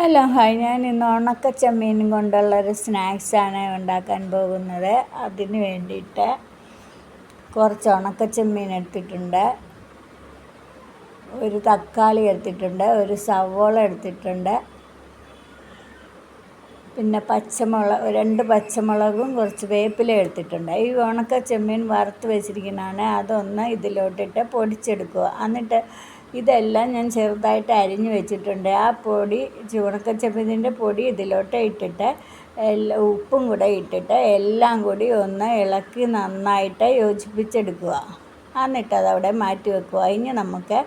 Hello hi, ഞാൻ ഇന്ന് ഉണക്ക ചെമ്മീനും കൊണ്ടുള്ളൊരു സ്നാക്സാണ് ഉണ്ടാക്കാൻ പോകുന്നത്. അതിന് വേണ്ടിയിട്ട് കുറച്ച് ഉണക്ക ചെമ്മീൻ എടുത്തിട്ടുണ്ട്, ഒരു തക്കാളി എടുത്തിട്ടുണ്ട്, ഒരു സവോള എടുത്തിട്ടുണ്ട്, പിന്നെ രണ്ട് പച്ചമുളകും കുറച്ച് വേപ്പില എടുത്തിട്ടുണ്ട്. ഈ ഉണക്ക ചെമ്മീൻ വറുത്ത് വെച്ചിരിക്കുന്നതാണ്. അതൊന്ന് ഇതിലോട്ടിട്ട് പൊടിച്ചെടുക്കുക. എന്നിട്ട് ഇതെല്ലാം ഞാൻ ചെറുതായിട്ട് അരിഞ്ഞു വെച്ചിട്ടുണ്ട്. ആ പൊടി, ഉണക്ക ചെമ്മീനിൻ്റെ പൊടി ഇതിലോട്ട് ഇട്ടിട്ട് ഉപ്പും കൂടെ ഇട്ടിട്ട് എല്ലാം കൂടി ഒന്ന് ഇളക്കി നന്നായിട്ട് യോജിപ്പിച്ചെടുക്കുക. എന്നിട്ട് അതവിടെ മാറ്റി വെക്കുക. ഇനി നമുക്ക്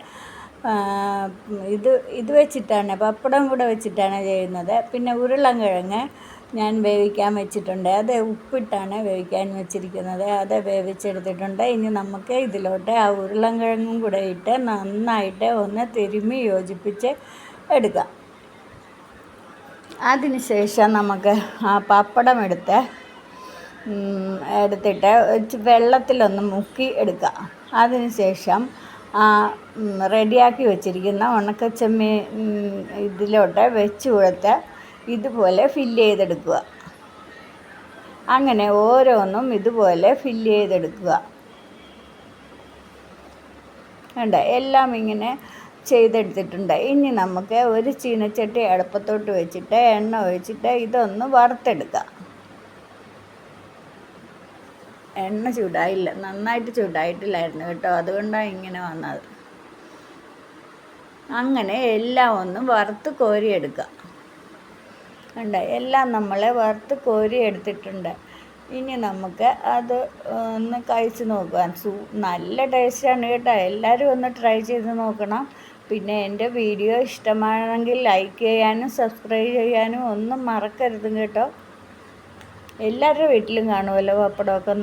ഇത് വെച്ചിട്ടാണ്, പപ്പടം കൂടെ വെച്ചിട്ടാണ് ചെയ്യുന്നത്. പിന്നെ ഉരുളൻകിഴങ്ങ് ഞാൻ വേവിക്കാൻ വെച്ചിട്ടുണ്ട്. അത് ഉപ്പിട്ടാണ് വേവിക്കാൻ വെച്ചിരിക്കുന്നത്. അത് വേവിച്ചെടുത്തിട്ടുണ്ട്. ഇനി നമുക്ക് ഇതിലോട്ട് ആ ഉരുളൻകിഴങ്ങും കൂടെ ഇട്ട് നന്നായിട്ട് ഒന്ന് തിരുമ്മി യോജിപ്പിച്ച് എടുക്കാം. അതിനുശേഷം നമുക്ക് ആ പപ്പടം എടുത്തിട്ട് വെള്ളത്തിലൊന്ന് മുക്കി എടുക്കാം. അതിനുശേഷം റെഡിയാക്കി വെച്ചിരിക്കുന്ന ഉണക്കച്ചെമ്മീൻ ഇതിലോട്ട് വെച്ച് കൊടുത്ത് ഇതുപോലെ ഫില്ല് ചെയ്തെടുക്കുക. അങ്ങനെ ഓരോന്നും ഇതുപോലെ ഫില്ല് ചെയ്തെടുക്കുക. ഉണ്ട്, എല്ലാം ഇങ്ങനെ ചെയ്തെടുത്തിട്ടുണ്ട്. ഇനി നമുക്ക് ഒരു ചീനച്ചട്ടി അടുപ്പത്തോട്ട് വെച്ചിട്ട് എണ്ണ ഒഴിച്ചിട്ട് ഇതൊന്ന് വറുത്തെടുക്കാം. എണ്ണ ചൂടായില്ല, നന്നായിട്ട് ചൂടായിട്ടില്ലായിരുന്നു കേട്ടോ, അതുകൊണ്ടാണ് ഇങ്ങനെ വന്നത്. അങ്ങനെ എല്ലാം ഒന്ന് വറുത്ത് കോരിയെടുക്കുക. ഉണ്ട്, എല്ലാം നമ്മൾ വറുത്ത് കോരി എടുത്തിട്ടുണ്ട്. ഇനി നമുക്ക് അത് ഒന്ന് കഴിച്ച് നോക്കാം. നല്ല ടേസ്റ്റാണ് കേട്ടോ, എല്ലാവരും ഒന്ന് ട്രൈ ചെയ്ത് നോക്കണം. പിന്നെ എൻ്റെ വീഡിയോ ഇഷ്ടമാണെങ്കിൽ ലൈക്ക് ചെയ്യാനും സബ്സ്ക്രൈബ് ചെയ്യാനും ഒന്നും മറക്കരുത് കേട്ടോ. എല്ലാവരുടെ വീട്ടിലും കാണുമല്ലോ പപ്പടമൊക്കെ.